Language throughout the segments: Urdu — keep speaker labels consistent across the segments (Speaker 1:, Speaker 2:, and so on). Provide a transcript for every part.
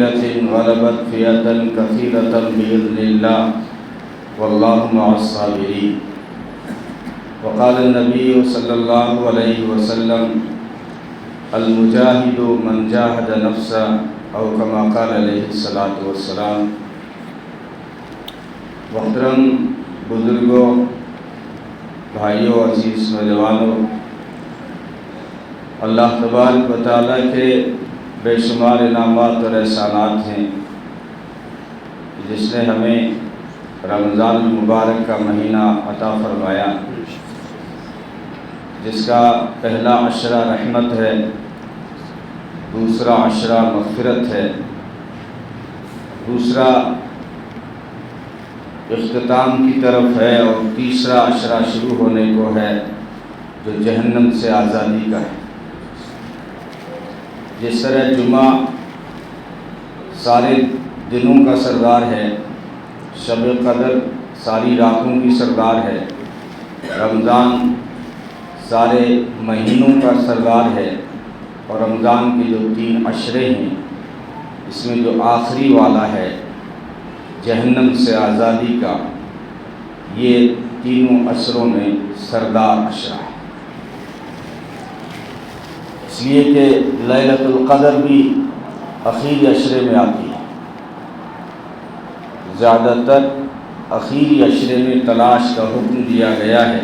Speaker 1: قلة غلبت فئة كثيرة بإذن الله والله مع الصابرين. وقال النبي صلى الله عليه وسلم المجاهد من جاهد نفسه او كما قال علیہ الصلاۃ والسلام. محترم بزرگوں، بھائیوں، عزیز نوجوانوں، اللہ تبارک و تعالیٰ کے بے شمار انعامات اور احسانات ہیں جس نے ہمیں رمضان المبارک کا مہینہ عطا فرمایا، جس کا پہلا عشرہ رحمت ہے، دوسرا عشرہ مغفرت ہے، دوسرا اختتام کی طرف ہے، اور تیسرا عشرہ شروع ہونے کو ہے جو جہنم سے آزادی کا ہے. جس طرح جمعہ سارے دنوں کا سردار ہے، شب قدر ساری راتوں کی سردار ہے، رمضان سارے مہینوں کا سردار ہے، اور رمضان کے جو 3 عشرے ہیں اس میں جو آخری والا ہے جہنم سے آزادی کا، یہ تینوں عشروں میں سردار عشرہ ہے. اس لیے کہ لیلۃ القدر بھی اخیری عشرے میں آتی ہے. زیادہ تر اخیری عشرے میں تلاش کا حکم دیا گیا ہے،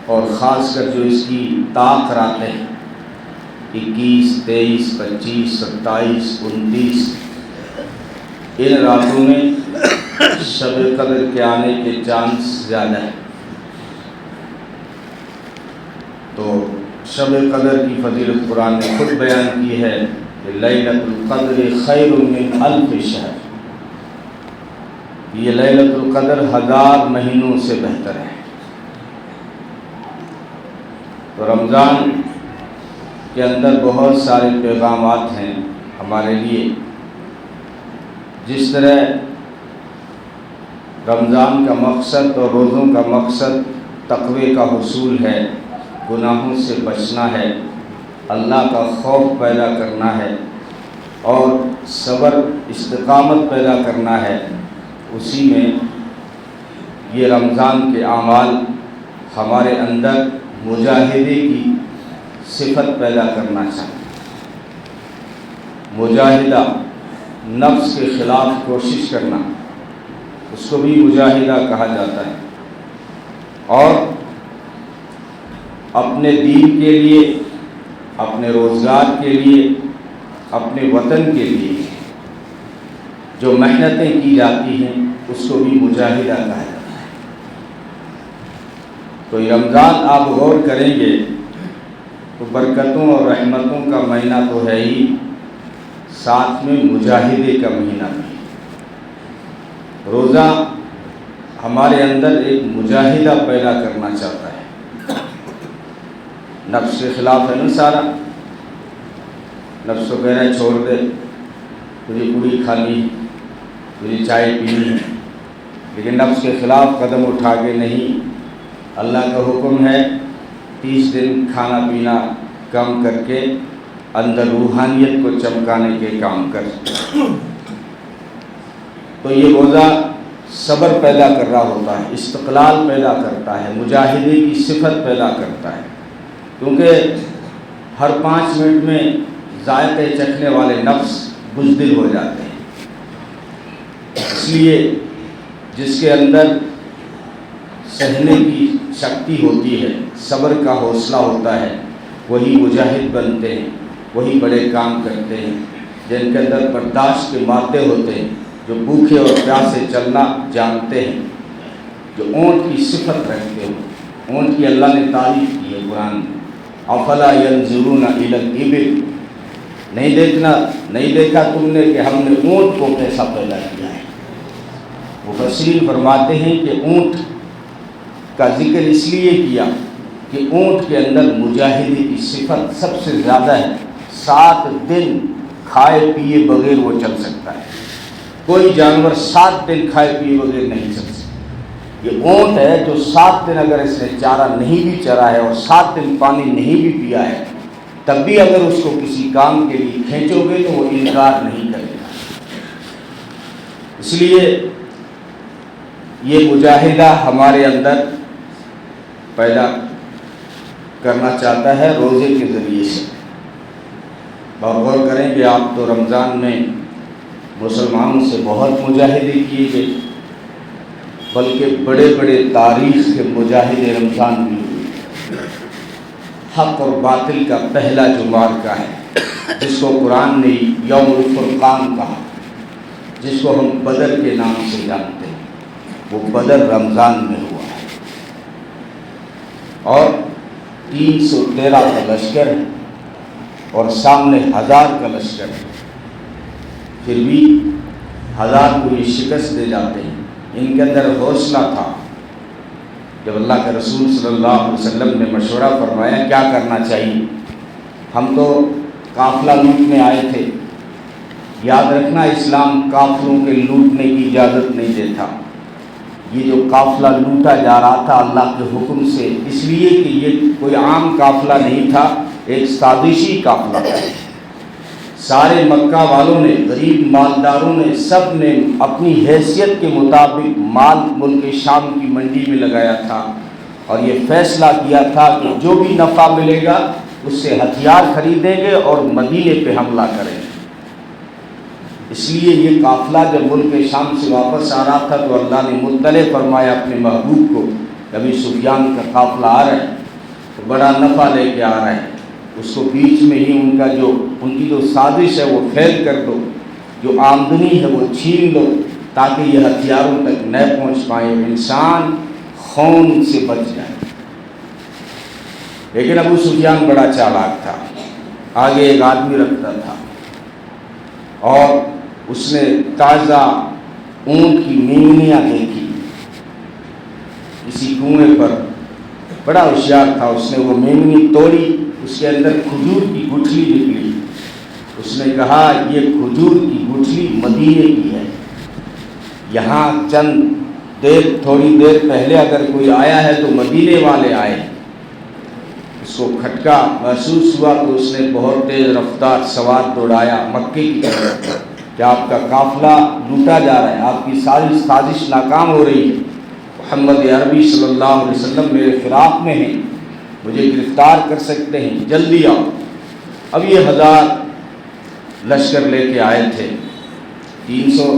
Speaker 1: اور خاص کر جو اس کی طاق راتیں ہیں 21، 23، 25، 27، 29، ان راتوں میں شب قدر کے آنے کے چانس زیادہ ہیں. تو شب قدر کی فضیلت قرآن نے خود بیان کی ہے کہ لیلۃ القدر خیر من الف شہر. یہ لیلۃ القدر 1000 مہینوں سے بہتر ہے. تو رمضان کے اندر بہت سارے پیغامات ہیں ہمارے لیے. جس طرح رمضان کا مقصد اور روزوں کا مقصد تقوی کا حصول ہے، گناہوں سے بچنا ہے، اللہ کا خوف پیدا کرنا ہے، اور صبر استقامت پیدا کرنا ہے، اسی میں یہ رمضان کے اعمال ہمارے اندر مجاہدے کی صفت پیدا کرنا چاہتے ہیں. مجاہدہ، نفس کے خلاف کوشش کرنا، اس کو بھی مجاہدہ کہا جاتا ہے. اور اپنے دین کے لیے، اپنے روزگار کے لیے، اپنے وطن کے لیے جو محنتیں کی جاتی ہیں اس کو بھی مجاہدہ کہا جاتا ہے. تو یہ رمضان آپ غور کریں گے تو برکتوں اور رحمتوں کا مہینہ تو ہے ہی، ساتھ میں مجاہدے کا مہینہ بھی. روزہ ہمارے اندر ایک مجاہدہ پیدا کرنا چاہتا ہے. نفس کے خلاف ہے نا سارا. نفس کو کہہ رہا ہے چھوڑ دے، تجھے پوری کھانی ہے، تجھے چائے پینی ہے، لیکن نفس کے خلاف قدم اٹھا کے نہیں. اللہ کا حکم ہے 30 دن کھانا پینا کم کر کے اندر روحانیت کو چمکانے کے کام کر. تو یہ روزہ صبر پیدا کر رہا ہوتا ہے، استقلال پیدا کرتا ہے، مجاہدے کی صفت پیدا کرتا ہے. کیونکہ ہر 5 منٹ میں ذائقے چکھنے والے نفس بزدل ہو جاتے ہیں. اس لیے جس کے اندر سہنے کی شکتی ہوتی ہے، صبر کا حوصلہ ہوتا ہے، وہی مجاہد بنتے ہیں، وہی بڑے کام کرتے ہیں. جن کے اندر برداشت کے مادے ہوتے ہیں، جو بھوکے اور پیاسے چلنا جانتے ہیں، جو اونٹ کی صفت رکھتے ہیں. اونٹ کی اللہ نے تعریف کی ہے قرآن میں. افلا ینظرون الی الابل، نہیں دیکھا تم نے کہ ہم نے اونٹ کو کیسا پیدا کیا ہے. مفسرین فرماتے ہیں کہ اونٹ کا ذکر اس لیے کیا کہ اونٹ کے اندر مجاہدے کی صفت سب سے زیادہ ہے. 7 دن کھائے پیے بغیر وہ چل سکتا ہے. کوئی جانور 7 دن کھائے پیے بغیر نہیں چل سکتا. یہ اونٹ ہے جو 7 دن اگر اس نے چارہ نہیں بھی چرا ہے اور 7 دن پانی نہیں بھی پیا ہے، تب بھی اگر اس کو کسی کام کے لیے کھینچو گے تو وہ انکار نہیں کرے گا. اس لیے یہ مجاہدہ ہمارے اندر پیدا کرنا چاہتا ہے روزے کے ذریعے سے۔ اور غور کریں کہ آپ تو رمضان میں مسلمانوں سے بہت مجاہدے کیے گئے، بلکہ بڑے بڑے تاریخ کے مجاہدے رمضان بھی ہوئے۔ حق اور باطل کا پہلا جو معرکہ ہے، جس کو قرآن نے یوم الفرقان کہا، جس کو ہم بدر کے نام سے جانتے ہیں، وہ بدر رمضان میں ہوا ہے۔ اور 313 کا لشکر ہے اور سامنے 1000 کا لشکر ہے، پھر بھی 1000 کو یہ شکست دے جاتے ہیں۔ ان کے اندر حوصلہ تھا۔ جب اللہ کے رسول صلی اللہ علیہ وسلم نے مشورہ فرمایا کیا کرنا چاہیے، ہم تو قافلہ لوٹنے آئے تھے، یاد رکھنا اسلام قافلوں کے لوٹنے کی اجازت نہیں دیتا۔ یہ جو قافلہ لوٹا جا رہا تھا اللہ کے حکم سے، اس لیے کہ یہ کوئی عام قافلہ نہیں تھا، ایک سازشی قافلہ تھا۔ سارے مکہ والوں نے، غریب مالداروں نے، سب نے اپنی حیثیت کے مطابق مال ملک شام کی منڈی میں لگایا تھا، اور یہ فیصلہ کیا تھا کہ جو بھی نفع ملے گا اس سے ہتھیار خریدیں گے اور مدینے پہ حملہ کریں گے۔ اس لیے یہ قافلہ جب ملک شام سے واپس آ رہا تھا تو اللہ نے مطلع فرمایا اپنے محبوب کو، ابھی سفیان کا قافلہ آ رہا ہے تو بڑا نفع لے کے آ رہا ہے، اس کو بیچ میں ہی ان کی جو سازش ہے وہ پھیل کر دو، جو آمدنی ہے وہ چھین لو، تاکہ یہ ہتھیاروں تک نہ پہنچ پائے، انسان خون سے بچ جائے۔ لیکن ابو سفیان بڑا چالاک تھا، آگے ایک آدمی رکھتا تھا، اور اس نے تازہ اونٹ کی مینگنیاں دیکھی کسی کنویں پر، بڑا ہوشیار تھا، اس نے وہ مینگنی توڑی، اس کے اندر کھجور کی گٹھلی نکلی۔ اس نے کہا یہ کھجور کی گٹھلی مدینے کی ہے، یہاں تھوڑی دیر پہلے اگر کوئی آیا ہے تو مدینے والے آئے۔ اس کو کھٹکا محسوس ہوا تو اس نے بہت تیز رفتار سوار دوڑایا مکے کی طرف کہ آپ کا قافلہ لوٹا جا رہا ہے، آپ کی ساری سازش ناکام ہو رہی ہے، محمد عربی صلی اللہ علیہ وسلم میرے فراق میں ہیں، مجھے گرفتار کر سکتے ہیں، جلدی آؤ۔ اب یہ 1000 لشکر لے کے آئے تھے، 300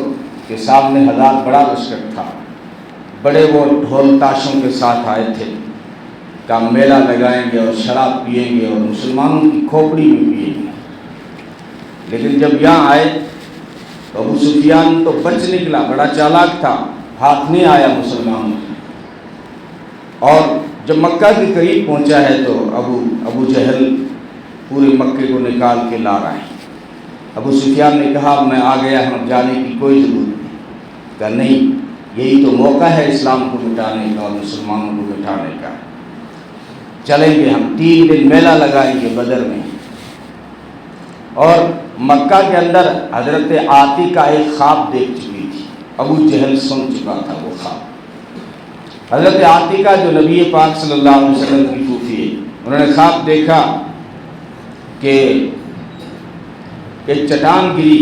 Speaker 1: کے سامنے 1000 بڑا لشکر تھا، بڑے وہ ڈھول تاشوں کے ساتھ آئے تھے کہ میلہ لگائیں گے اور شراب پئیں گے اور مسلمانوں کی کھوپڑی میں پئیں گے۔ لیکن جب یہاں آئے تو ابو سفیان تو بچ نکلا، بڑا چالاک تھا، ہاتھ نہیں آیا مسلمانوں کی۔ اور جب مکہ کے قریب پہنچا ہے تو ابو جہل پورے مکے کو نکال کے لا رہا ہے۔ ابو سفیان نے کہا میں آ گیا ہوں، جانے کی کوئی ضرورت نہیں۔ کہا نہیں، یہی تو موقع ہے اسلام کو مٹانے کا اور مسلمانوں کو مٹانے کا، چلیں گے ہم 3 دن میلہ لگائیں گے بدر میں۔ اور مکہ کے اندر حضرت عاتیقہ ایک خواب دیکھ چکی تھی، ابو جہل سن چکا تھا وہ خواب۔ حضرت عاتیقہ جو نبی پاک صلی اللہ علیہ وسلم کی پھوپھی ہے، انہوں نے خواب دیکھا کہ ایک چٹان گری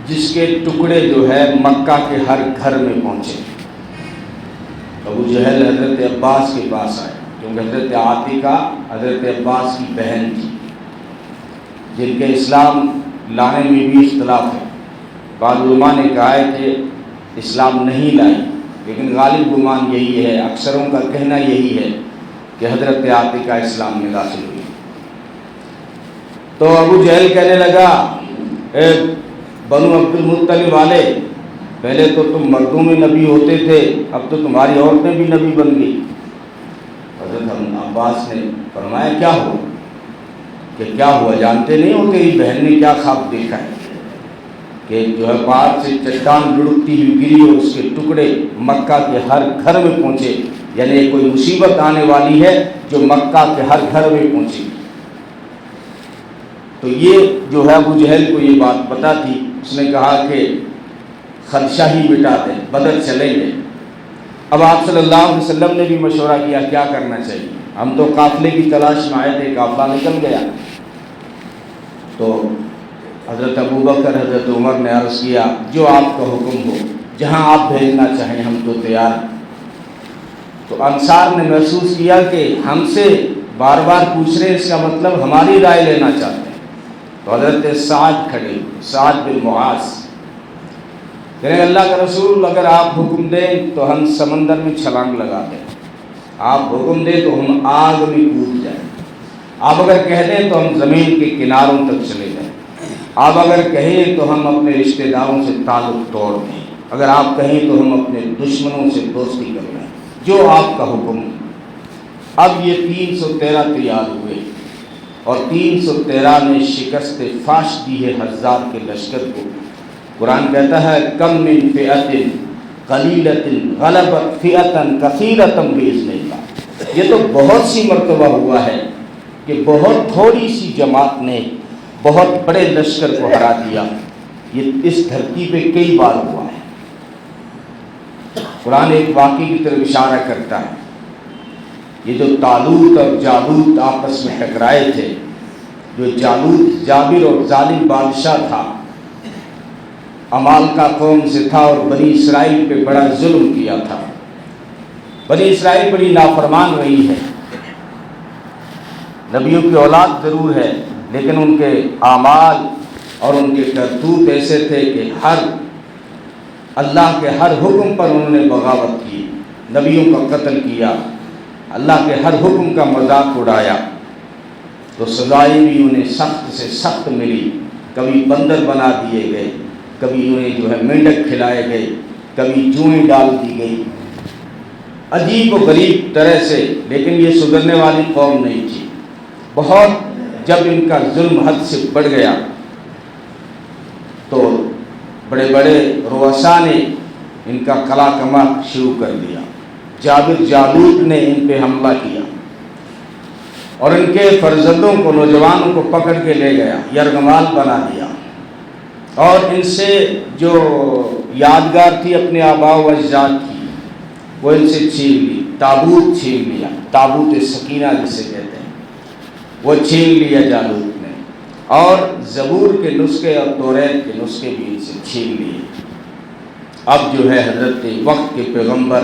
Speaker 1: جس کے ٹکڑے جو ہے مکہ کے ہر گھر میں پہنچے۔ ابو جہل حضرت عباس کے پاس آئے، کیونکہ حضرت عاتیقہ حضرت عباس کی بہن تھی، جن کے اسلام لانے میں بھی اختلاف ہے۔ بعض علماء نے کہا ہے کہ اسلام نہیں لائی، لیکن غالب گمان یہی ہے، اکثروں کا کہنا یہی ہے کہ حضرت عاتیقہ اسلام میں داخل ہوئی۔ تو ابو جہل کہنے لگا اے بنو عبد المطلب والے، پہلے تو تم مردوں میں نبی ہوتے تھے، اب تو تمہاری عورتیں بھی نبی بن گئی۔ حضرت عباس نے فرمایا کیا ہوا؟ کہ کیا ہوا جانتے نہیں ہو تیری بہن نے کیا خواب دیکھا ہے کہ جو ہے پہاڑ سے چٹان لڑکتی ہوئی گری اور اس کے ٹکڑے مکہ کے ہر گھر میں پہنچے، یعنی کوئی مصیبت آنے والی ہے جو مکہ کے ہر گھر میں پہنچی۔ تو یہ جو ہے ابو جہل کو یہ بات پتہ تھی، اس نے کہا کہ خدشہ ہی مٹا دیں، بدر چلیں گے۔ اب آپ صلی اللہ علیہ وسلم نے بھی مشورہ کیا کیا کرنا چاہیے، ہم تو قافلے کی تلاش میں آئے تھے، قافلہ نکل گیا۔ تو حضرت ابوبکر حضرت عمر نے عرض کیا جو آپ کا حکم ہو، جہاں آپ بھیجنا چاہیں ہم تو تیار ہیں۔ تو انصار نے محسوس کیا کہ ہم سے بار بار پوچھ رہے ہیں، اس کا مطلب ہماری رائے لینا چاہتے ہیں۔ تو حضرت سعد کھڑے، سعد بن معاذ، کہنے اللہ کا رسول اگر آپ حکم دیں تو ہم سمندر میں چھلانگ لگا دیں، آپ حکم دیں تو ہم آگ میں کود جائیں، آپ اگر کہہ دیں تو ہم زمین کے کناروں تک چلے جائیں، آپ اگر کہیں تو ہم اپنے رشتہ داروں سے تعلق توڑ دیں، اگر آپ کہیں تو ہم اپنے دشمنوں سے دوستی کر لیں، جو آپ کا حکم ہے۔ اب یہ 313 تیار ہوئے اور 313 نے شکست فاش دی ہے حضار کے لشکر کو۔ قرآن کہتا ہے کم من فئۃ قلیلۃ غلبت فئۃ کثیرۃ باذن اللہ۔ یہ تو بہت سی مرتبہ ہوا ہے کہ بہت تھوڑی سی جماعت نے بہت بڑے لشکر کو ہرا دیا، یہ اس دھرتی پہ کئی بار ہوا ہے۔ قرآن ایک واقعے کی طرف اشارہ کرتا ہے، یہ جو طالوت اور جالوت آپس میں ٹکرائے تھے، جو جالوت جابر اور ظالم بادشاہ تھا، امالکا قوم سے تھا اور بنی اسرائیل پہ بڑا ظلم کیا تھا۔ بنی اسرائیل بڑی نافرمان رہی ہے، نبیوں کی اولاد ضرور ہے لیکن ان کے اعمال اور ان کے کرتوت ایسے تھے کہ اللہ کے ہر حکم پر انہوں نے بغاوت کی، نبیوں کا قتل کیا، اللہ کے ہر حکم کا مذاق اڑایا، تو سزائیں بھی انہیں سخت سے سخت ملی۔ کبھی بندر بنا دیے گئے، کبھی انہیں جو ہے مینڈک کھلائے گئے، کبھی جوئیں ڈال دی گئی، عجیب و غریب طرح سے، لیکن یہ سدھرنے والی قوم نہیں تھی۔ بہت جب ان کا ظلم حد سے بڑھ گیا تو بڑے بڑے رؤساء نے ان کا قلع کما شروع کر دیا۔ جابر جالوت نے ان پہ حملہ کیا اور ان کے فرزندوں کو، نوجوانوں کو پکڑ کے لے گیا، یرغمال بنا دیا، اور ان سے جو یادگار تھی اپنے آباء و اجداد کی وہ ان سے چھین لی، تابوت چھین لیا، تابوت سکینہ جسے کہتے ہیں، وہ چھین لیا جالوت نے، اور زبور کے نسخے اور توریت کے نسخے بھی ان سے چھین لیے۔ اب جو ہے حضرت وقت کے پیغمبر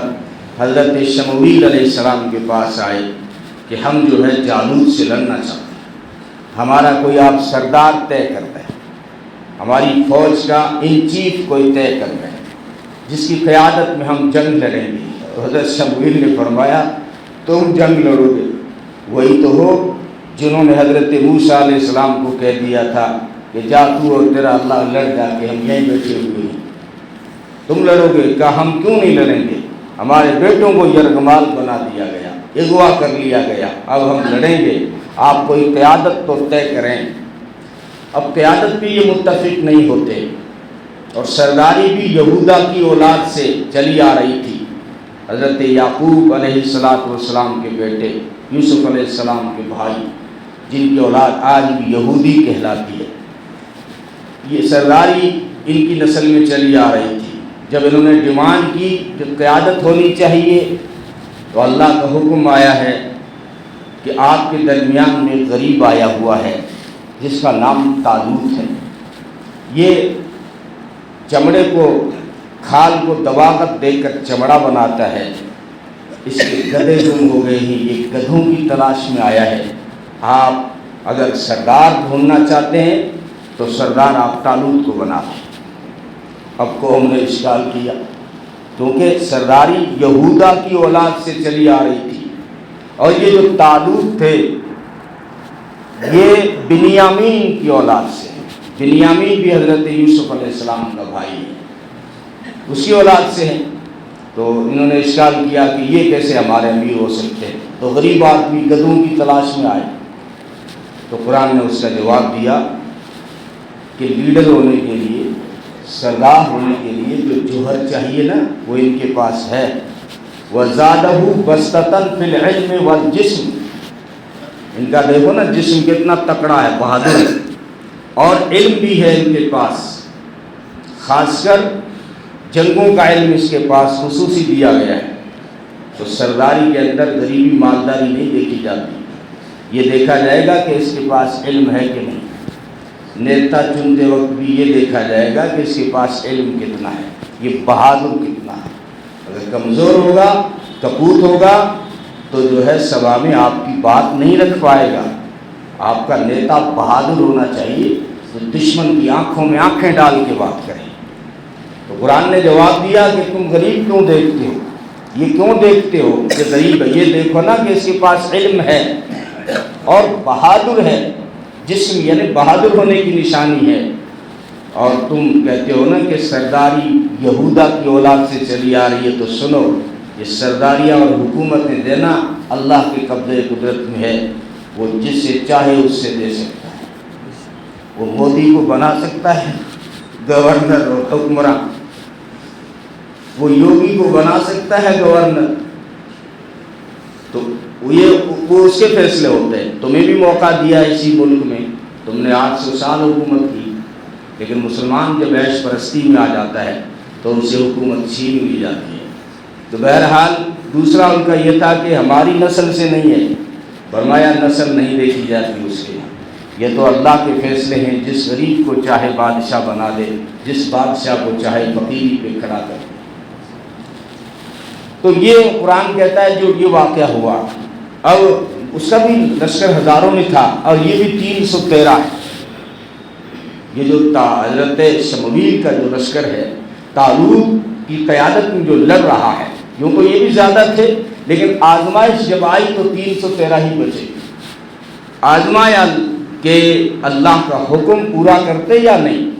Speaker 1: حضرت شمویل علیہ السلام کے پاس آئے کہ ہم جو ہے جالوت سے لڑنا چاہتے ہیں، ہمارا کوئی آپ سردار طے کر دیں، ہماری فوج کا ان چیف کوئی طے کر دیں جس کی قیادت میں ہم جنگ لڑیں گے۔ حضرت شمویل نے فرمایا تم جنگ لڑو گے، وہی تو ہو جنہوں نے حضرت موسیٰ علیہ السلام کو کہہ دیا تھا کہ جا تو اور تیرا اللہ لڑ جا کے ہم یہیں بیٹھے ہوئے ہیں، تم لڑو گے؟ کہا ہم کیوں نہیں لڑیں گے، ہمارے بیٹوں کو یرغمال بنا دیا گیا، اغوا کر لیا گیا، اب ہم لڑیں گے، آپ کوئی قیادت تو طے کریں۔ اب قیادت بھی یہ متفق نہیں ہوتے، اور سرداری بھی یہودا کی اولاد سے چلی آ رہی تھی، حضرت یعقوب علیہ السلام کے بیٹے، یوسف علیہ السلام کے بھائی، جن کی اولاد آج بھی یہودی کہلاتی ہے، یہ سرداری ان کی نسل میں چلی آ رہی تھی۔ جب انہوں نے ڈیمانڈ کی کہ قیادت ہونی چاہیے تو اللہ کا حکم آیا ہے کہ آپ کے درمیان میں غریب آیا ہوا ہے جس کا نام طالوت ہے، یہ چمڑے کو، کھال کو دباغت دے کر چمڑا بناتا ہے، اس کے گدھے گم ہو گئے ہیں، یہ گدھوں کی تلاش میں آیا ہے، آپ اگر سردار ڈھونڈنا چاہتے ہیں تو سردار آپ طالوت کو بنا دیں۔ اب قوم نے اشکال کیا کیونکہ سرداری یہودا کی اولاد سے چلی آ رہی تھی، اور یہ جو طالوت تھے یہ بنیامین کی اولاد سے، بنیامین بھی حضرت یوسف علیہ السلام کا بھائی ہے، اس کی اولاد سے ہیں۔ تو انہوں نے اشکال کیا کہ یہ کیسے ہمارے امیر ہو سکتے ہیں، تو غریب آدمی گدھوں کی تلاش میں آئے۔ تو قرآن نے اس کا جواب دیا کہ لیڈر ہونے کے لیے، سردار ہونے کے لیے جو جوہر چاہیے نا وہ ان کے پاس ہے۔ وَزَادَهُ بَسْطَةً فِي الْعِلْمِ وَالْجِسْمِ، ان کا دیکھو نا جسم کتنا تکڑا ہے، بہادر ہے، اور علم بھی ہے ان کے پاس، خاص کر جنگوں کا علم اس کے پاس خصوصی دیا گیا ہے۔ تو سرداری کے اندر غریبی مالداری نہیں دیکھی جاتی، یہ دیکھا جائے گا کہ اس کے پاس علم ہے کہ نہیں۔ نیتا چنتے وقت بھی یہ دیکھا جائے گا کہ اس کے پاس علم کتنا ہے۔ یہ بہادر کتنا ہے. اگر کمزور ہوگا، کپوت ہوگا تو جو ہے سبھا میں آپ کی بات نہیں رکھ پائے گا. آپ کا نیتا بہادر ہونا چاہیے تو دشمن کی آنکھوں میں آنکھیں ڈال کے بات کرے. تو قرآن نے جواب دیا کہ تم غریب کیوں دیکھتے ہو، یہ کیوں دیکھتے ہو کہ غریب ہے؟ یہ دیکھو نا کہ اس کے پاس علم ہے اور بہادر ہے، جسم یعنی بہادر ہونے کی نشانی ہے. اور تم کہتے ہو نا کہ سرداری یہودا کی اولاد سے چلی آ رہی ہے، تو سنو، یہ سرداریاں اور حکومتیں دینا اللہ کے قبضے قدرت میں ہے. وہ جس سے چاہے اس سے دے سکتا ہے. وہ مودی کو بنا سکتا ہے گورنر اور حکمراں، وہ یوگی کو بنا سکتا ہے گورنر. تو وہ اس کے فیصلے ہوتے ہیں. تمہیں بھی موقع دیا اسی ملک میں، تم نے 800 سال حکومت کی، لیکن مسلمان جب عیش پرستی میں آ جاتا ہے تو اسے حکومت چھین لی جاتی ہے. تو بہرحال دوسرا ان کا یہ تھا کہ ہماری نسل سے نہیں ہے. فرمایا نسل نہیں دیکھی جاتی اس کے، یہ تو اللہ کے فیصلے ہیں. جس غریب کو چاہے بادشاہ بنا دے، جس بادشاہ کو چاہے فقیری پہ کھڑا کر دے. تو یہ قرآن کہتا ہے جو یہ واقعہ ہوا. اب اس کا بھی لشکر ہزاروں میں تھا اور یہ بھی 313 ہے. یہ جو حضرت شمویل کا جو لشکر ہے طالوت کی قیادت میں جو لڑ رہا ہے، یوں تو یہ بھی زیادہ تھے، لیکن آزمائش جب آئی تو 313 ہی بچے. آزمایا کہ اللہ کا حکم پورا کرتے یا نہیں.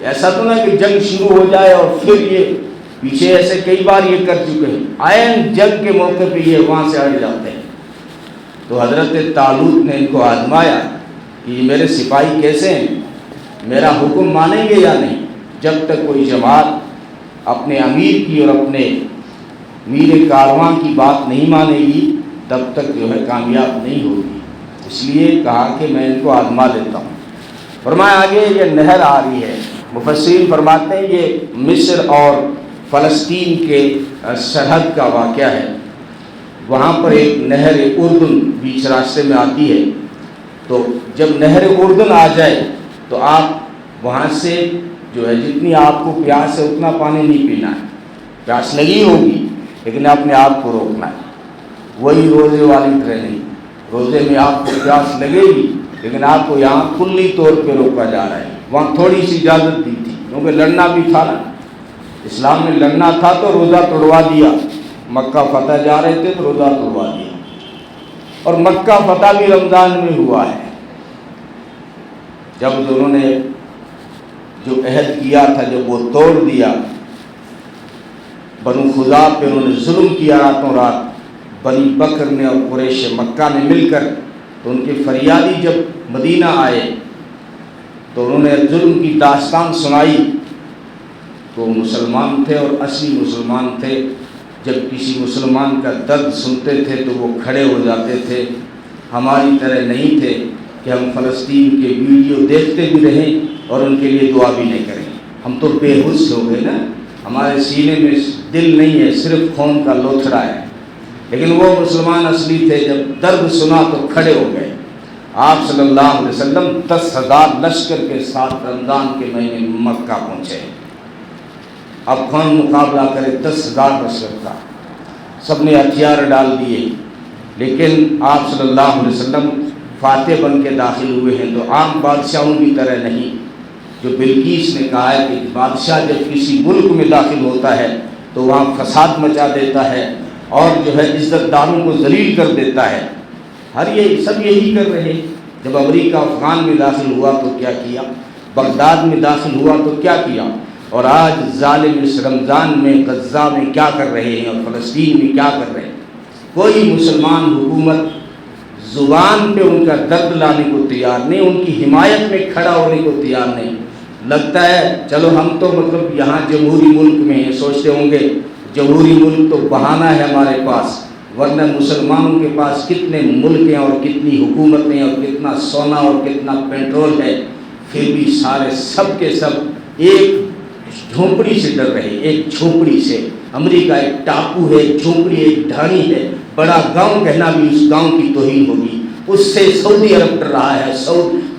Speaker 1: ایسا تو نہ کہ جنگ شروع ہو جائے اور پھر یہ پیچھے ایسے کئی بار یہ کر چکے ہیں، عین جنگ کے موقع پہ یہ وہاں سے ہٹ جاتے ہیں. تو حضرت طالوت نے ان کو آزمایا کہ یہ میرے سپاہی کیسے ہیں، میرا حکم مانیں گے یا نہیں. جب تک کوئی جماعت اپنے امیر کی اور اپنے میر کارواں کی بات نہیں مانے گی تب تک جو ہے کامیاب نہیں ہوگی. اس لیے کہا کہ میں ان کو آزما لیتا ہوں. فرمایا آگے یہ نہر آ رہی ہے. مفسرین فرماتے ہیں یہ مصر اور فلسطین کے سرحد کا واقعہ ہے. وہاں پر ایک نہر اردن بیچ راستے میں آتی ہے. تو جب نہر اردن آ جائے تو آپ وہاں سے جو ہے جتنی آپ کو پیاس ہے اتنا پانی نہیں پینا ہے. پیاس لگی ہوگی لیکن اپنے آپ کو روکنا ہے. وہی روزے والی ٹریننگ. روزے میں آپ کو پیاس لگے گی لیکن آپ کو یہاں کلی طور پہ روکا جا رہا ہے. وہاں تھوڑی سی اجازت دی تھی کیونکہ لڑنا بھی تھا نا. اسلام میں لڑنا تھا تو روزہ توڑوا دیا. مکہ فتح جا رہے تھے تو روزہ توڑوا دیا. اور مکہ فتح بھی رمضان میں ہوا ہے. جب انہوں نے جو عہد کیا تھا جب وہ توڑ دیا، بنو خزاع پہ انہوں نے ظلم کیا راتوں رات. بنی بکر نے اور قریش مکہ نے مل کر، تو ان کے فریادی جب مدینہ آئے تو انہوں نے ظلم کی داستان سنائی. تو مسلمان تھے اور اصلی مسلمان تھے. جب کسی مسلمان کا درد سنتے تھے تو وہ کھڑے ہو جاتے تھے. ہماری طرح نہیں تھے کہ ہم فلسطین کے ویڈیو دیکھتے بھی رہیں اور ان کے لیے دعا بھی نہیں کریں. ہم تو بے ہوش ہو گئے نا. ہمارے سینے میں دل نہیں ہے، صرف خون کا لوتھڑا ہے. لیکن وہ مسلمان اصلی تھے. جب درد سنا تو کھڑے ہو گئے. آپ صلی اللہ علیہ وسلم 10,000 لشکر کے ساتھ رمضان کے مہینے میں مکہ پہنچے. اب کون مقابلہ کرے 10,000 لشکر کا. سب نے ہتھیار ڈال دیے، لیکن آپ صلی اللہ علیہ وسلم فاتح بن کے داخل ہوئے ہیں. تو عام بادشاہوں کی طرح نہیں. جو بلقیس نے کہا ہے کہ بادشاہ جب کسی ملک میں داخل ہوتا ہے تو وہاں فساد مچا دیتا ہے اور جو ہے عزت داروں کو ذلیل کر دیتا ہے. یہ سب یہی کر رہے. جب امریکہ افغان میں داخل ہوا تو کیا کیا، بغداد میں داخل ہوا تو کیا کیا، اور آج ظالم اس رمضان میں غزہ میں کیا کر رہے ہیں اور فلسطین میں کیا کر رہے ہیں. کوئی مسلمان حکومت زبان پہ ان کا درد لانے کو تیار نہیں، ان کی حمایت میں کھڑا ہونے کو تیار نہیں. لگتا ہے چلو ہم تو مطلب یہاں جمہوری ملک میں ہیں، سوچتے ہوں گے جمہوری ملک تو بہانہ ہے ہمارے پاس، ورنہ مسلمانوں کے پاس کتنے ملک ہیں اور کتنی حکومتیں اور کتنا سونا اور کتنا پیٹرول ہے، پھر بھی سارے سب کے سب ایک جھونپڑی سے ڈر رہے. ایک جھونپڑی سے. امریکہ ایک ٹاپو ہے، ایک جھونپڑی ایک ڈھانی ہے. بڑا گاؤں کہنا بھی اس گاؤں کی توہین ہوگی. اس سے سعودی عرب ڈر رہا ہے،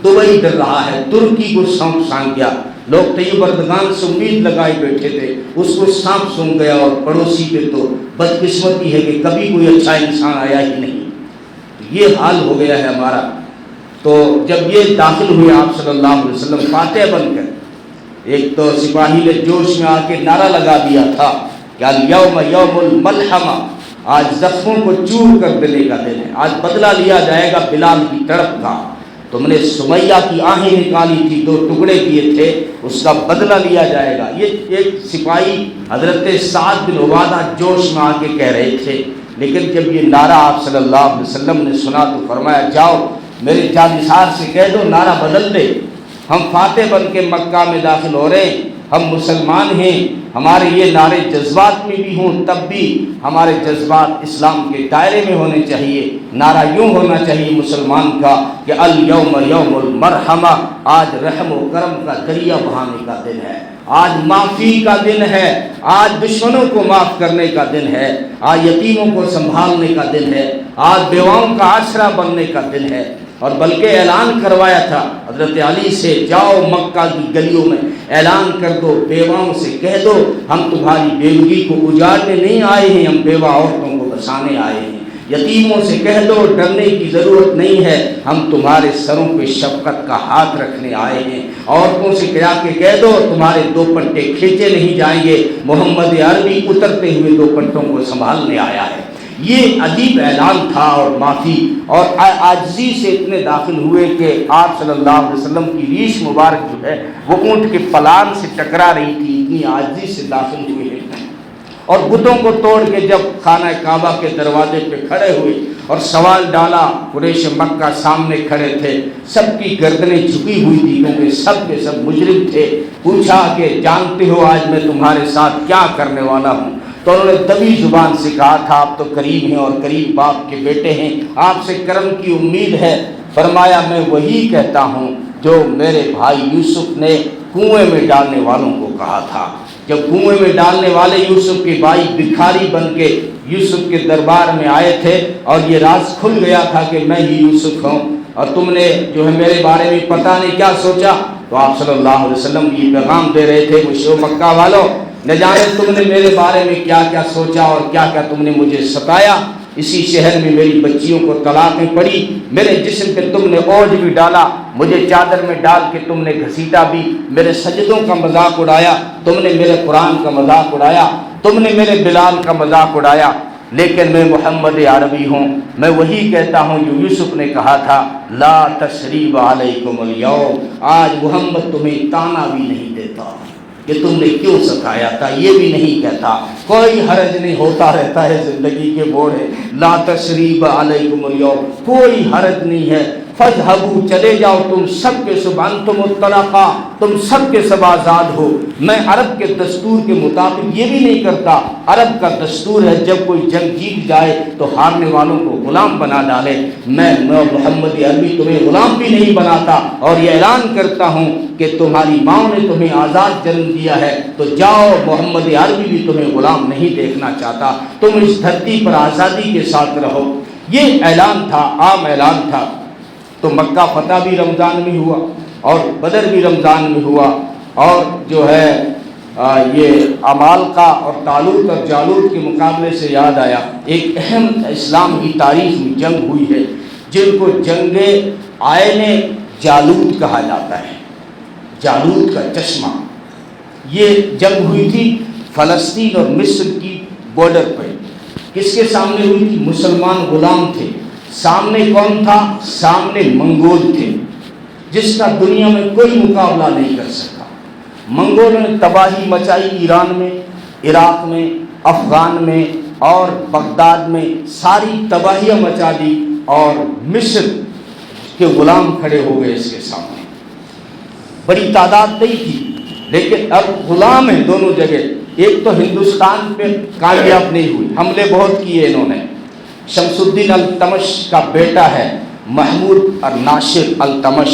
Speaker 1: دبئی ڈر رہا ہے، ترکی کو سونپ سانگ گیا. لوگ طیب اردگان سے امید لگائے بیٹھے تھے، اس کو سانپ سونگ گیا، اور پڑوسی پہ تو بدقسمتی ہے کہ کبھی کوئی اچھا انسان آیا ہی نہیں۔ یہ حال ہو گیا ہے ہمارا۔ تو جب یہ داخل ہوئے آپ صلی اللہ علیہ وسلم فاتح بن کر، ایک تو سپاہی نے جوش میں آ کے نعرہ لگا دیا تھا کہ الیوم یوم الملحمہ، آج زخموں کو چور کر دینے کا دن ہے، آج بدلہ لیا جائے گا بلال کی تڑپ کا۔ تم نے سمیہ کی آہیں نکالی تھی، 2 ٹکڑے کیے تھے، اس کا بدلہ لیا جائے گا۔ یہ ایک سپاہی حضرت سعد بن عبادہ جوش میں آ کے کہہ رہے تھے، لیکن جب یہ نعرہ آپ صلی اللہ علیہ وسلم نے سنا تو فرمایا جاؤ میرے جانثار سے کہہ دو نعرہ بدل دے، ہم فاتح بن کے مکہ میں داخل ہو رہے ہیں، ہم مسلمان ہیں، ہمارے یہ نعرے جذبات میں بھی ہوں تب بھی ہمارے جذبات اسلام کے دائرے میں ہونے چاہیے۔ نعرہ یوں ہونا چاہیے مسلمان کا کہ الیوم یوم المرحمہ، آج رحم و کرم کا دریا بہانے کا دن ہے، آج معافی کا دن ہے، آج دشمنوں کو معاف کرنے کا دن ہے، آج یتیموں کو سنبھالنے کا دن ہے، آج بیواؤں کا آسرا بننے کا دن ہے۔ اور بلکہ اعلان کروایا تھا حضرت علی سے، جاؤ مکہ کی گلیوں میں اعلان کر دو، بیواؤں سے کہہ دو ہم تمہاری بیوگی کو اجاڑنے نہیں آئے ہیں، ہم بیوہ عورتوں کو بسانے آئے ہیں۔ یتیموں سے کہہ دو ڈرنے کی ضرورت نہیں ہے، ہم تمہارے سروں پہ شفقت کا ہاتھ رکھنے آئے ہیں۔ عورتوں سے کہہ دو تمہارے 2 پٹے کھینچے نہیں جائیں گے، محمد عربی اترتے ہوئے 2 پٹوں کو سنبھالنے آیا ہے۔ یہ عجیب اعلان تھا اور معافی اور عاجزی سے اتنے داخل ہوئے کہ آپ صلی اللہ علیہ وسلم کی ریش مبارک جو ہے وہ اونٹ کے پلان سے ٹکرا رہی تھی، اتنی عاجزی سے داخل ہوئے ہیں۔ اور بتوں کو توڑ کے جب خانہ کعبہ کے دروازے پہ کھڑے ہوئے اور سوال ڈالا، قریش مکہ سامنے کھڑے تھے، سب کی گردنیں جھکی ہوئی تھی کیونکہ سب کے سب مجرم تھے۔ پوچھا کہ جانتے ہو آج میں تمہارے ساتھ کیا کرنے والا ہوں؟ تو انہوں نے دبی زبان سے کہا تھا آپ تو کریم ہیں اور کریم باپ کے بیٹے ہیں، آپ سے کرم کی امید ہے۔ فرمایا میں وہی کہتا ہوں جو میرے بھائی یوسف نے کنویں میں ڈالنے والوں کو کہا تھا۔ جب کنویں میں ڈالنے والے یوسف کے بھائی بھکاری بن کے یوسف کے دربار میں آئے تھے اور یہ راز کھل گیا تھا کہ میں ہی یوسف ہوں اور تم نے جو ہے میرے بارے میں پتہ نہیں کیا سوچا، تو آپ صلی اللہ علیہ وسلم یہ پیغام دے رہے تھے مشرک مکہ والوں، نہ جانے تم نے میرے بارے میں کیا کیا سوچا اور کیا کیا تم نے مجھے ستایا۔ اسی شہر میں میری بچیوں کو طلاقیں پڑی، میرے جسم پہ تم نے اوجھ بھی ڈالا، مجھے چادر میں ڈال کے تم نے گھسیٹا بھی، میرے سجدوں کا مذاق اڑایا، تم نے میرے قرآن کا مذاق اڑایا، تم نے میرے بلال کا مذاق اڑایا، لیکن میں محمد عربی ہوں، میں وہی کہتا ہوں جو یوسف نے کہا تھا لا تثریب علیکم الیوم، آج محمد تمہیں تانا بھی نہیں دیتا کہ تم نے کیوں ستایا تھا، یہ بھی نہیں کہتا، کوئی حرج نہیں، ہوتا رہتا ہے زندگی کے موڑ ہے، لا تثریب علیکم الیوم، کوئی حرج نہیں ہے، فاذهبوا چلے جاؤ تم سب کے سب، انتم الطلقاء تم سب کے سب آزاد ہو۔ میں عرب کے دستور کے مطابق یہ بھی نہیں کرتا، عرب کا دستور ہے جب کوئی جنگ جیت جائے تو ہارنے والوں کو غلام بنا ڈالے، میں محمد عربی تمہیں غلام بھی نہیں بناتا اور یہ اعلان کرتا ہوں کہ تمہاری ماں نے تمہیں آزاد جنم دیا ہے تو جاؤ، محمد عربی بھی تمہیں غلام نہیں دیکھنا چاہتا، تم اس دھرتی پر آزادی کے ساتھ رہو۔ یہ اعلان تھا، عام اعلان تھا۔ تو مکہ فتح بھی رمضان میں ہوا اور بدر بھی رمضان میں ہوا، اور جو ہے یہ عمالقہ اور طالوت اور جالوت کے مقابلے سے یاد آیا ایک اہم اسلام کی تاریخ میں جنگ ہوئی ہے جن کو جنگ عین جالوت کہا جاتا ہے، جالوت کا چشمہ۔ یہ جنگ ہوئی تھی فلسطین اور مصر کی بارڈر پر۔ کس کے سامنے ہوئی تھی؟ مسلمان غلام تھے۔ سامنے کون تھا؟ سامنے منگول تھے جس کا دنیا میں کوئی مقابلہ نہیں کر سکا۔ منگولوں نے تباہی مچائی، ایران میں، عراق میں، افغان میں اور بغداد میں ساری تباہیاں مچا دی، اور مصر کے غلام کھڑے ہو گئے اس کے سامنے۔ بڑی تعداد نہیں تھی لیکن اب غلام ہیں دونوں جگہ۔ ایک تو ہندوستان پہ کامیاب نہیں ہوئی، حملے بہت کیے انہوں نے۔ شمس الدین التمش کا بیٹا ہے محمود اور ناصر التمش،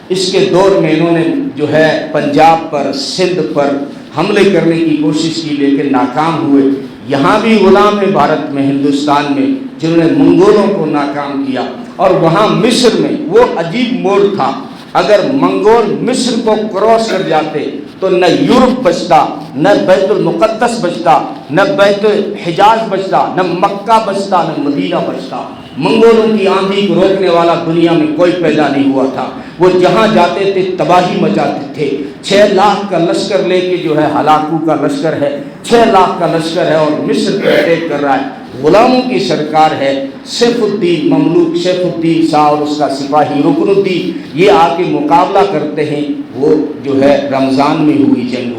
Speaker 1: اس کے دور میں انہوں نے جو ہے پنجاب پر، سندھ پر حملے کرنے کی کوشش کی لیکن ناکام ہوئے۔ یہاں بھی غلام ہے بھارت میں، ہندوستان میں، جنہوں نے منگولوں کو ناکام کیا۔ اور وہاں مصر میں وہ عجیب موڑ تھا اگر منگول مصر کو کراس کر جاتے تو نہ یورپ بچتا، نہ بیت المقدس بچتا، نہ بیت حجاز بچتا، نہ مکہ بچتا، نہ مدینہ بچتا۔ منگولوں کی آندھی کو روکنے والا دنیا میں کوئی پیدا نہیں ہوا تھا۔ وہ جہاں جاتے تھے تباہی مچاتے تھے۔ 6 لاکھ کا لشکر لے کے جو ہے، ہلاکو کا لشکر ہے، 6 لاکھ کا لشکر ہے اور مصر پہ اٹیک کر رہا ہے۔ غلاموں کی سرکار ہے، سیف الدین مملوک سیف الدین شاہ اور اس کا سپاہی رکن الدین، یہ آ کے مقابلہ کرتے ہیں۔ وہ جو ہے رمضان میں ہوئی جنگ،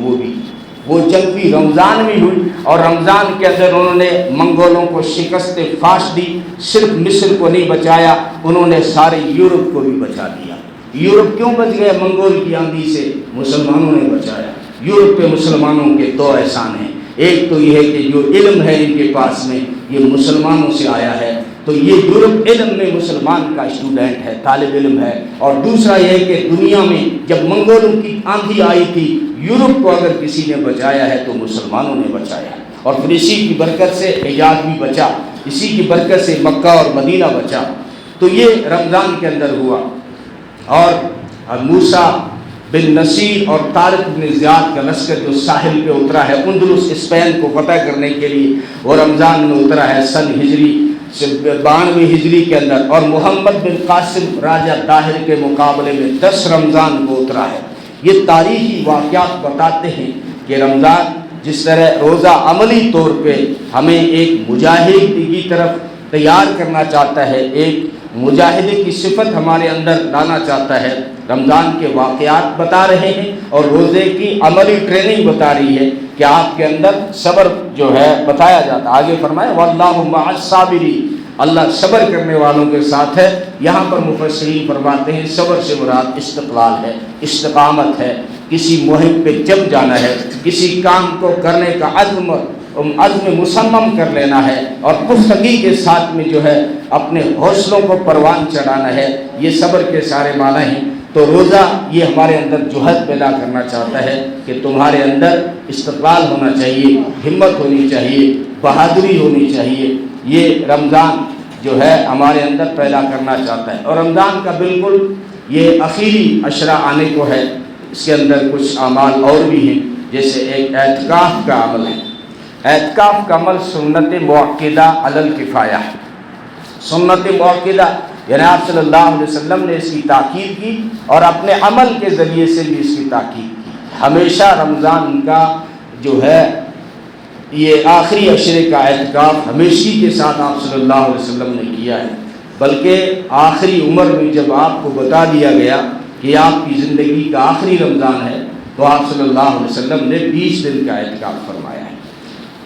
Speaker 1: وہ جنگ بھی رمضان میں ہوئی، اور رمضان کے اندر انہوں نے منگولوں کو شکست فاش دی۔ صرف مصر کو نہیں بچایا، انہوں نے سارے یورپ کو بھی بچا دیا۔ یورپ کیوں بچ گئے منگول کی آندھی سے؟ مسلمانوں نے بچایا۔ یورپ پہ مسلمانوں کے 2 احسان ہیں، ایک تو یہ ہے کہ جو علم ہے ان کے پاس میں یہ مسلمانوں سے آیا ہے، تو یہ یورپ علم میں مسلمان کا اسٹوڈنٹ ہے، طالب علم ہے۔ اور دوسرا یہ ہے کہ دنیا میں جب منگولوں کی آندھی آئی تھی، یورپ کو اگر کسی نے بچایا ہے تو مسلمانوں نے بچایا، اور پھر اسی کی برکت سے حجاز بھی بچا، اسی کی برکت سے مکہ اور مدینہ بچا۔ تو یہ رمضان کے اندر ہوا۔ اور موسیٰ بن نصیر اور طارق بن زیاد کا لشکر جو ساحل پہ اترا ہے اندلس اسپین کو فتح کرنے کے لیے، وہ رمضان میں اترا ہے سن ہجری 92 ہجری کے اندر، اور محمد بن قاسم راجہ طاہر کے مقابلے میں 10 رمضان کو اترا ہے۔ یہ تاریخی واقعات بتاتے ہیں کہ رمضان جس طرح روزہ عملی طور پہ ہمیں ایک مجاہد کی طرف تیار کرنا چاہتا ہے، ایک مجاہدے کی صفت ہمارے اندر لانا چاہتا ہے، رمضان کے واقعات بتا رہے ہیں اور روزے کی عملی ٹریننگ بتا رہی ہے کہ آپ کے اندر صبر جو ہے بتایا جاتا ہے۔ آگے فرمائے وَاللَّهُ مَعَ الصَّابِرِينَ، اللہ صبر کرنے والوں کے ساتھ ہے۔ یہاں پر مفسرین فرماتے ہیں صبر سے مراد استقلال ہے، استقامت ہے، کسی مہم پہ جم جانا ہے، کسی کام کو کرنے کا عزم مصمم کر لینا ہے، اور پختگی کے ساتھ میں جو ہے اپنے حوصلوں کو پروان چڑھانا ہے، یہ صبر کے سارے معنی ہیں۔ تو روزہ یہ ہمارے اندر جوہد پیدا کرنا چاہتا ہے کہ تمہارے اندر استقلال ہونا چاہیے، ہمت ہونی چاہیے، بہادری ہونی چاہیے۔ یہ رمضان جو ہے ہمارے اندر پیدا کرنا چاہتا ہے۔ اور رمضان کا بالکل یہ اخیری عشرہ آنے کو ہے، اس کے اندر کچھ اعمال اور بھی ہیں، جیسے ایک اعتکاف کا عمل ہے۔ اعتکاف کا عمل سنت مؤکدہ علی الکفایہ، سنت مؤکدہ یعنی آپ صلی اللہ علیہ وسلم نے اس کی تاکید کی اور اپنے عمل کے ذریعے سے بھی اس کی تاکید کی۔ ہمیشہ رمضان کا جو ہے یہ آخری عشرے کا اعتکاف ہمیشگی کے ساتھ آپ صلی اللہ علیہ وسلم نے کیا ہے، بلکہ آخری عمر میں جب آپ کو بتا دیا گیا کہ آپ کی زندگی کا آخری رمضان ہے تو آپ صلی اللہ علیہ وسلم نے 20 دن کا اعتکاف فرمایا ہے۔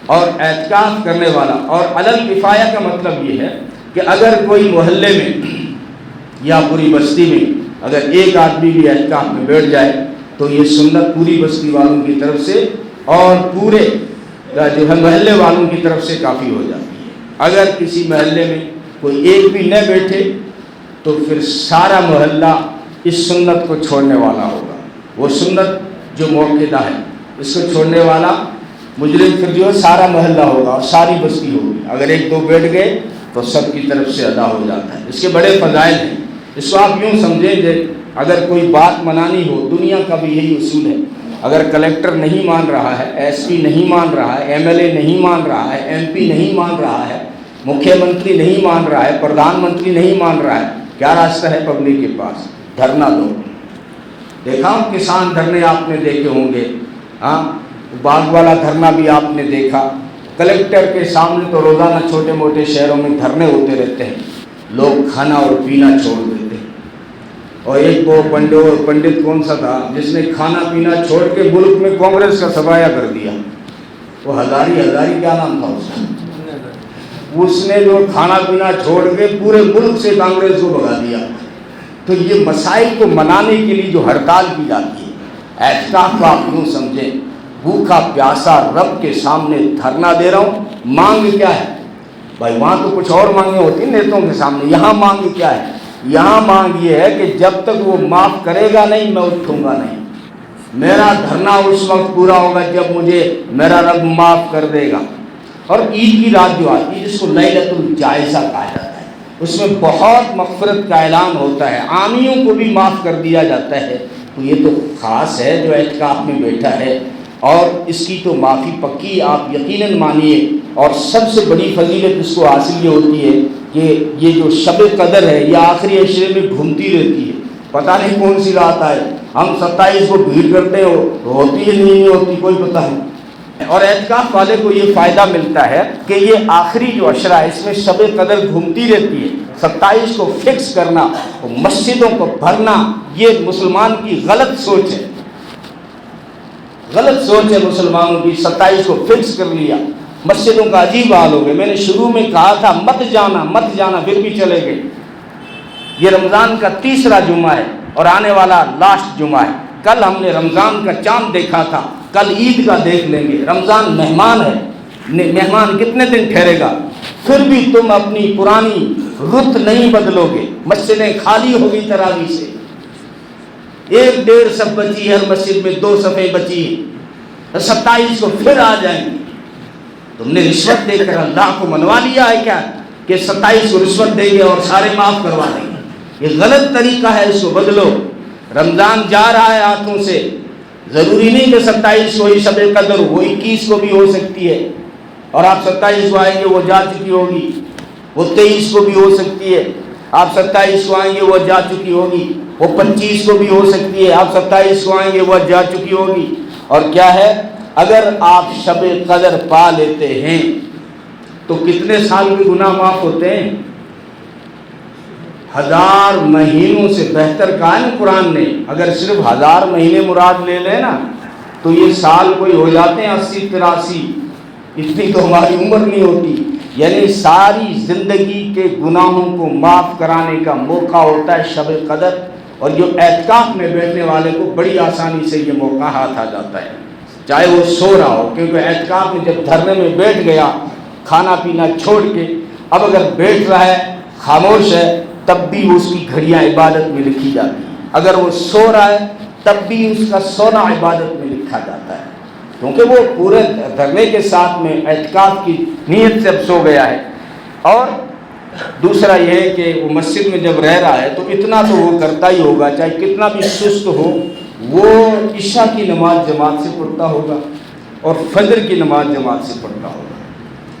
Speaker 1: اور اعتکاف کرنے والا، اور علی الکفایہ کا مطلب یہ ہے کہ اگر کوئی محلے میں یا پوری بستی میں اگر ایک آدمی بھی اعتکاف میں بیٹھ جائے تو یہ سنت پوری بستی والوں کی طرف سے اور پورے جو ہے محلے والوں کی طرف سے کافی ہو جاتی ہے۔ اگر کسی محلے میں کوئی ایک بھی نہ بیٹھے تو پھر سارا محلہ اس سنت کو چھوڑنے والا ہوگا۔ وہ سنت جو موقعہ ہے اس کو چھوڑنے والا مجرم پھر جو ہے سارا محلہ ہوگا اور ساری بستی ہوگی۔ اگر ایک دو بیٹھ گئے تو سب کی طرف سے ادا ہو جاتا ہے۔ اس کے بڑے فضائل ہیں۔ اس کو آپ یوں سمجھیں کہ اگر کوئی بات منانی ہو، دنیا کا بھی یہی اصول ہے، اگر کلیکٹر نہیں مان رہا ہے، ایس پی نہیں مان رہا ہے، ایم ایل اے نہیں مان رہا ہے، ایم پی نہیں مان رہا ہے، مکھیہ منتری نہیں مان رہا ہے، پردھان منتری نہیں مان رہا ہے، کیا راستہ ہے پبلک کے پاس؟ دھرنا دو۔ دیکھا کسان دھرنے آپ نے دیکھے ہوں گے، ہاں باغ والا دھرنا بھی آپ نے دیکھا۔ کلیکٹر کے سامنے تو روزانہ چھوٹے موٹے شہروں میں دھرنے ہوتے رہتے ہیں، لوگ کھانا اور پینا چھوڑ دیتے ہیں۔ اور ایک وہ پنڈت کون سا تھا جس نے کھانا پینا چھوڑ کے ملک میں کانگریس کا سفایا کر دیا، وہ ہزاری کیا نام تھا اس کا، اس نے جو کھانا پینا چھوڑ کے پورے ملک سے کانگریس کو بھگا دیا۔ تو یہ مسائل کو منانے کے لیے جو ہڑتال کی جاتی ہے، اعتکاف کو آپ یوں سمجھیں بھوکا پیاسا رب کے سامنے دھرنا دے رہا ہوں۔ مانگ کیا ہے بھائی؟ وہاں تو کچھ اور مانگیں ہوتی ہیں نیتوں کے سامنے، یہاں مانگ کیا ہے؟ یہاں مانگ یہ ہے کہ جب تک وہ معاف کرے گا نہیں میں اٹھوں گا نہیں۔ میرا دھرنا اس وقت پورا ہوگا جب مجھے میرا رب معاف کر دے گا۔ اور عید کی رات جو آتی ہے جس کو لیلۃ الجائزہ کہا جاتا ہے، اس میں بہت مغفرت کا اعلان ہوتا ہے، عامیوں کو بھی معاف کر دیا جاتا ہے۔ تو یہ تو خاص ہے جو اعتکاف میں بیٹھا ہے، اور اس کی تو معافی پکی آپ یقیناً مانیے۔ اور سب سے بڑی فضیلت اس کو حاصل یہ ہوتی ہے کہ یہ جو شب قدر ہے یہ آخری عشرے میں گھومتی رہتی ہے، پتہ نہیں کون سی رات آئے۔ ہم 27 کو بھیڑ کرتے ہو ہوتی ہے نہیں ہوتی کوئی پتہ نہیں۔ اور اعتکاف والے کو یہ فائدہ ملتا ہے کہ یہ آخری جو عشرہ ہے اس میں شب قدر گھومتی رہتی ہے۔ 27 کو فکس کرنا، مسجدوں کو بھرنا، یہ مسلمان کی غلط سوچ ہے، غلط سوچ ہے مسلمانوں کی۔ 27 کو فکس کر لیا، مسجدوں کا عجیب حال ہو گیا۔ میں نے شروع میں کہا تھا مت جانا مت جانا، پھر بھی چلے گئے۔ یہ رمضان کا تیسرا جمعہ ہے اور آنے والا لاسٹ جمعہ ہے۔ کل ہم نے رمضان کا چاند دیکھا تھا، کل عید کا دیکھ لیں گے۔ رمضان مہمان ہے، مہمان کتنے دن ٹھہرے گا؟ پھر بھی تم اپنی پرانی رت نہیں بدلو گے۔ مسجدیں خالی ہوگی تراویح سے، 1-1.5 صف بچی، ہر مسجد میں 2 صفیں بچی ہیں۔ 27 کو پھر آ جائیں گے۔ تم نے رشوت دے کر اللہ کو منوا لیا ہے کیا کہ 27 کو رشوت دیں گے اور سارے معاف کروا دیں گے؟ یہ غلط طریقہ ہے، اس کو بدلو۔ رمضان جا رہا ہے ہاتھوں سے، ضروری نہیں کہ 27 کو ہی شب قدر ہو، 21 کو بھی ہو سکتی ہے، اور آپ 27 کو آئیں گے وہ جا چکی ہوگی۔ وہ 23 کو بھی ہو سکتی ہے، آپ 27 کو آئیں گے وہ جا چکی ہوگی۔ وہ 25 کو بھی ہو سکتی ہے، آپ 27 کو آئیں گے وہ جا چکی ہوگی۔ اور کیا ہے، اگر آپ شب قدر پا لیتے ہیں تو کتنے سال کے گناہ معاف ہوتے ہیں؟ 1000 مہینوں سے بہتر کہا ہے نا قرآن نے۔ اگر صرف 1000 مہینے مراد لے لیں نا تو یہ سال کوئی ہو جاتے ہیں 80-83، اتنی تو ہماری عمر نہیں ہوتی۔ یعنی ساری زندگی کے گناہوں کو معاف کرانے کا موقع ہوتا ہے شب قدر، اور جو اعتکاف میں بیٹھنے والے کو بڑی آسانی سے یہ موقع ہاتھ آ جاتا ہے، چاہے وہ سو رہا ہو، کیونکہ اعتکاف میں جب دھرنے میں بیٹھ گیا کھانا پینا چھوڑ کے، اب اگر بیٹھ رہا ہے خاموش ہے تب بھی اس کی گھڑیاں عبادت میں لکھی جاتی ہیں، اگر وہ سو رہا ہے تب بھی اس کا سونا عبادت میں لکھا جاتا ہے، کیونکہ وہ پورے دھرنے کے ساتھ میں اعتکاف کی نیت سے اب سو گیا ہے۔ اور دوسرا یہ ہے کہ وہ مسجد میں جب رہ رہا ہے تو اتنا تو وہ کرتا ہی ہوگا، چاہے کتنا بھی سست ہو، وہ عشاء کی نماز جماعت سے پڑھتا ہوگا اور فجر کی نماز جماعت سے پڑھتا ہوگا۔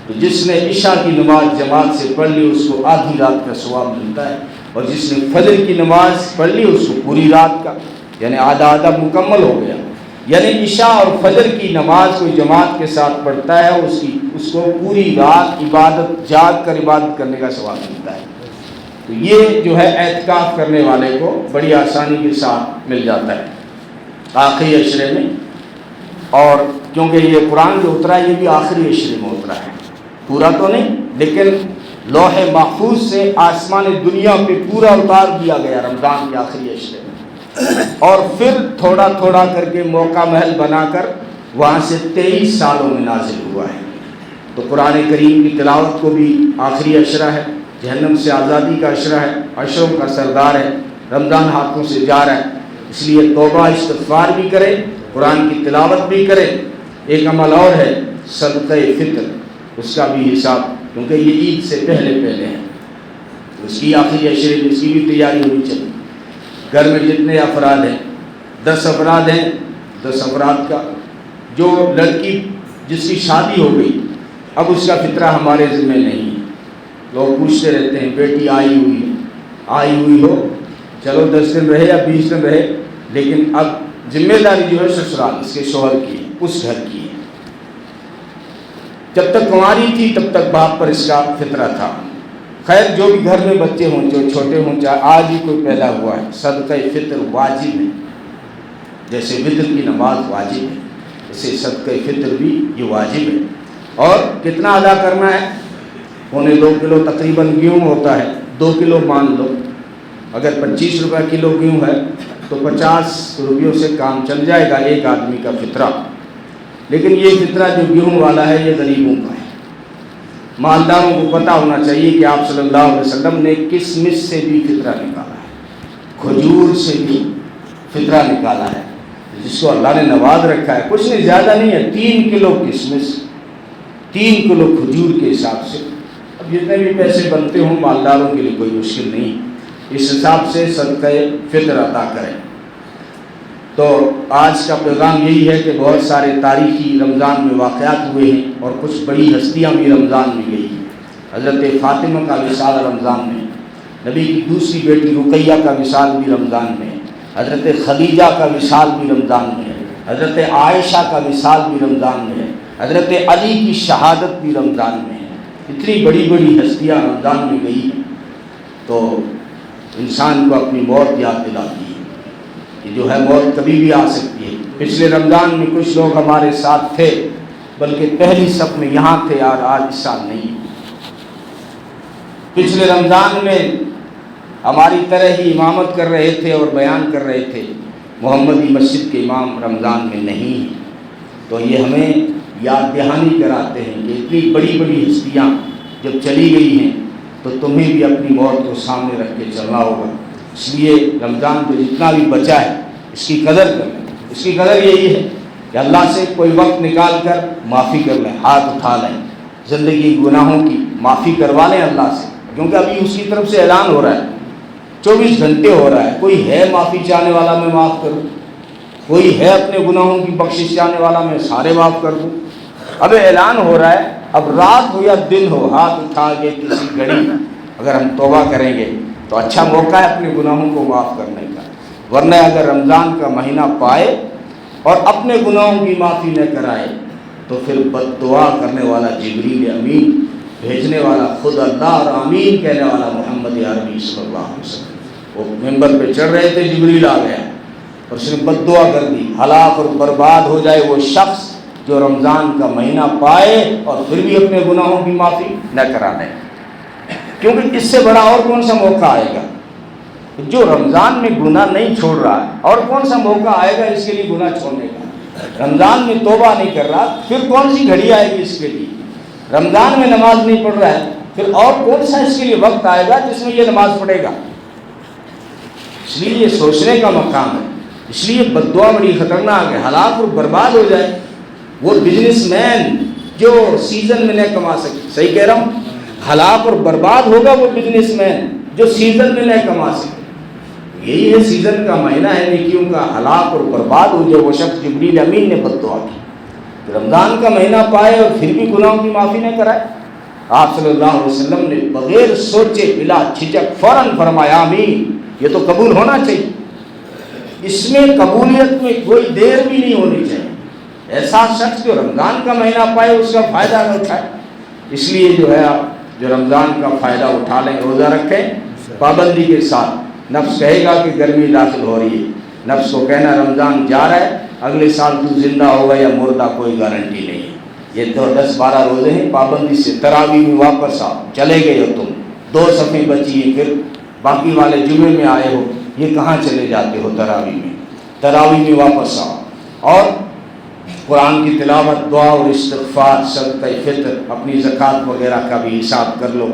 Speaker 1: تو جس نے عشاء کی نماز جماعت سے پڑھ لی اس کو آدھی رات کا ثواب ملتا ہے، اور جس نے فجر کی نماز پڑھ لی اس کو پوری رات کا، یعنی آدھا آدھا مکمل ہو گیا۔ یعنی عشاء اور فجر کی نماز کوئی جماعت کے ساتھ پڑھتا ہے اس کو پوری رات عبادت، جاگ کر عبادت کرنے کا ثواب ملتا ہے۔ تو یہ جو ہے اعتکاف کرنے والے کو بڑی آسانی کے ساتھ مل جاتا ہے آخری عشرے میں۔ اور کیونکہ یہ قرآن جو اترا ہے یہ بھی آخری عشرے میں اترا ہے، پورا تو نہیں، لیکن لوح محفوظ سے آسمان دنیا پہ پورا اتار دیا گیا رمضان کے آخری عشرے میں، اور پھر تھوڑا تھوڑا کر کے موقع محل بنا کر وہاں سے 23 سالوں میں نازل ہوا ہے۔ تو قرآن کریم کی تلاوت کو بھی آخری عشرہ ہے، جہنم سے آزادی کا عشرہ ہے، عشروں کا سردار ہے، رمضان ہاتھوں سے جا رہا ہے، اس لیے توبہ استغفار بھی کرے، قرآن کی تلاوت بھی کرے۔ ایک عمل اور ہے صدقہ فطر، اس کا بھی حساب، کیونکہ یہ عید سے پہلے ہے، اس کی آخری عشرے میں اس کی بھی تیاری ہونی چاہیے۔ گھر میں جتنے افراد ہیں، 10 افراد ہیں، 10 افراد کا جو لڑکی جس کی شادی ہو گئی اب اس کا فطرہ ہمارے ذمہ نہیں ہے۔ لوگ پوچھتے رہتے ہیں بیٹی آئی ہوئی ہو، چلو 10 دن رہے یا 20 دن رہے، لیکن اب ذمہ داری جو ہے سسرال اس کے شوہر کی ہے، اس گھر کی ہے۔ جب تک کنواری تھی تب تک باپ پر اس کا فطرہ تھا۔ خیر جو بھی گھر میں بچے ہوں، جو چھوٹے ہوں، چاہے آج ہی کوئی پیدا ہوا ہے، صدقہ فطر واجب ہے، جیسے وتر کی نماز واجب ہے، اسے صدقہ فطر بھی یہ واجب ہے۔ اور کتنا ادا کرنا ہے؟ 1.25 کلو تقریباً گیہوں ہوتا ہے، 2 کلو مان لو، اگر 25 روپے کلو گیہوں ہے تو 50 روپیوں سے کام چل جائے گا ایک آدمی کا فطرہ۔ لیکن یہ فطرہ جو گیہوں والا ہے یہ غریبوں کا ہے۔ مالداروں کو پتہ ہونا چاہیے کہ آپ صلی اللہ علیہ وسلم نے کسمس سے بھی فطرہ نکالا ہے، کھجور سے بھی فطرہ نکالا ہے، جس کو اللہ نے نواز رکھا ہے، کچھ نہیں زیادہ نہیں ہے، 3 کلو کسمس، 3 کلو کھجور کے حساب سے۔ اب جتنے بھی پیسے بنتے ہوں مالداروں کے لیے کوئی مشکل نہیں، اس حساب سے صدقہ فطر عطا کریں۔ تو آج کا پیغام یہی ہے کہ بہت سارے تاریخی رمضان میں واقعات ہوئے ہیں اور کچھ بڑی ہستیاں بھی رمضان میں گئی ہیں۔ حضرت فاطمہ کا وصال رمضان میں، نبی کی دوسری بیٹی رقیہ کا وصال بھی رمضان میں، حضرت خدیجہ کا وصال بھی رمضان میں ہے، حضرت عائشہ کا وصال بھی رمضان میں ہے، حضرت علی کی شہادت بھی رمضان میں ہے۔ اتنی بڑی بڑی ہستیاں رمضان میں گئی ہیں، تو انسان کو اپنی موت یاد دلاتی ہے کہ جو ہے موت کبھی بھی آ سکتی ہے۔ پچھلے رمضان میں کچھ لوگ ہمارے ساتھ تھے، بلکہ پہلی صف میں یہاں تھے، اور آج اس سال نہیں۔ پچھلے رمضان میں ہماری طرح ہی امامت کر رہے تھے اور بیان کر رہے تھے، محمدی مسجد کے امام رمضان میں نہیں ہیں۔ تو یہ ہمیں یاد دہانی کراتے ہیں کہ اتنی بڑی بڑی ہستیاں جب چلی گئی ہیں تو تمہیں بھی اپنی موت کو سامنے رکھ کے چلنا ہوگا۔ اس لیے رمضان جو جتنا بھی بچا ہے اس کی قدر کریں۔ اس کی قدر یہی ہے کہ اللہ سے کوئی وقت نکال کر معافی کر لیں، ہاتھ اٹھا لیں، زندگی گناہوں کی معافی کروا لیں اللہ سے، کیونکہ ابھی اس کی طرف سے اعلان ہو رہا ہے، 24 گھنٹے ہو رہا ہے۔ کوئی ہے معافی چاہنے والا میں معاف کروں، کوئی ہے اپنے گناہوں کی بخشش چاہنے والا میں سارے معاف کر دوں۔ اب اعلان ہو رہا ہے، اب رات ہو یا دن ہو، ہاتھ اٹھا کے کسی گھڑی اگر ہم توبہ کریں گے تو اچھا موقع ہے اپنے گناہوں کو معاف کرنے کا۔ ورنہ اگر رمضان کا مہینہ پائے اور اپنے گناہوں کی معافی نہ کرائے تو پھر بد دعا کرنے والا جبریل امین بھیجنے والا خود اللہ اور آمین کہنے والا محمد عربی صلی اللہ علیہ وسلم، وہ ممبر پہ چڑھ رہے تھے، جبریل آ گیا اور اس نے بد دعا کر دی، ہلاک اور برباد ہو جائے وہ شخص جو رمضان کا مہینہ پائے اور پھر بھی اپنے گناہوں کی معافی نہ کرا دے۔ کیونکہ اس سے بڑا اور کون سا موقع آئے گا؟ جو رمضان میں گناہ نہیں چھوڑ رہا ہے، اور کون سا موقع آئے گا اس کے لیے گناہ چھوڑنے کا؟ رمضان میں توبہ نہیں کر رہا، پھر کون سی گھڑی آئے گی اس کے لیے؟ رمضان میں نماز نہیں پڑھ رہا ہے، پھر اور کون سا اس کے لیے وقت آئے گا جس میں یہ نماز پڑھے گا؟ اس لیے یہ سوچنے کا مقام ہے۔ اس لیے بد دعا بڑی خطرناک ہے، ہلاک اور برباد ہو جائے وہ بزنس مین جو سیزن میں نہ کما سکے۔ صحیح کہہ رہا ہوں؟ ہلاک اور برباد ہوگا وہ بزنس مین جو سیزن میں نہ کما سکے۔ یہی ہے سیزن کا مہینہ ہے نیکیوں کا، ہلاک اور برباد ہو جائے وہ شخص جبریل امین نے بد دعا کی، رمضان کا مہینہ پائے اور پھر بھی گناہوں کی معافی نہ کرائے۔ آپ صلی اللہ علیہ وسلم نے بغیر سوچے بلا جھجک فوراً فرمایا آمین، یہ تو قبول ہونا چاہیے، اس میں قبولیت میں کوئی دیر بھی نہیں ہونی چاہیے۔ ایسا شخص جو رمضان کا مہینہ پائے اس کا فائدہ نہ اٹھائے۔ اس لیے جو ہے آپ جو رمضان کا فائدہ اٹھا لیں، روزہ رکھیں پابندی کے ساتھ۔ نفس کہے گا کہ گرمی داخل ہو رہی ہے، نفس کو کہنا رمضان جا رہا ہے، اگلے سال تو زندہ ہوگا یا مردہ کوئی گارنٹی نہیں ہے۔ یہ 10-12 روزے ہیں، پابندی سے تراویح میں واپس آؤ۔ چلے گئے ہو تم، 2 صفیں بچی ہیں، پھر باقی والے جمعے میں آئے ہو، یہ کہاں چلے جاتے ہو؟ تراویح میں واپس آؤ، اور قرآن کی تلاوت، دعا اور استغفار، صدقہ فطر، اپنی زکوٰۃ وغیرہ کا بھی حساب کر لو،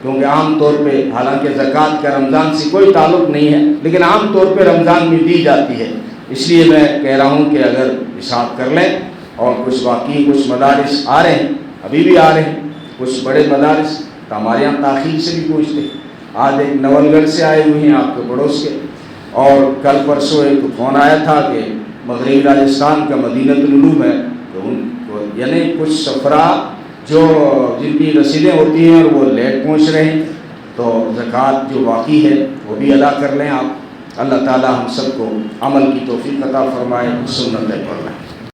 Speaker 1: کیونکہ عام طور پہ حالانکہ زکوٰۃ کا رمضان سے کوئی تعلق نہیں ہے لیکن عام طور پہ رمضان میں دی جاتی ہے۔ اس لیے میں کہہ رہا ہوں کہ اگر حساب کر لیں، اور کچھ واقعی کچھ مدارس آ رہے ہیں، ابھی بھی آ رہے ہیں کچھ بڑے مدارس، تو ہمارے یہاں تاخیر سے بھی پوچھتے۔ آج ایک نول گڑھ سے آئے ہوئے ہیں آپ کے پڑوس کے، اور کل پرسوں ایک فون آیا تھا کہ مغربی راجستھان کا مدینہ العلوم ہے، تو ان کو یعنی کچھ سفرا جو جن کی رسیدیں ہوتی ہیں اور وہ لیٹ پہنچ رہے ہیں، تو زکوٰۃ جو باقی ہے وہ بھی ادا کر لیں آپ۔ اللہ تعالی ہم سب کو عمل کی توفیق عطا فرمائے، سنت پر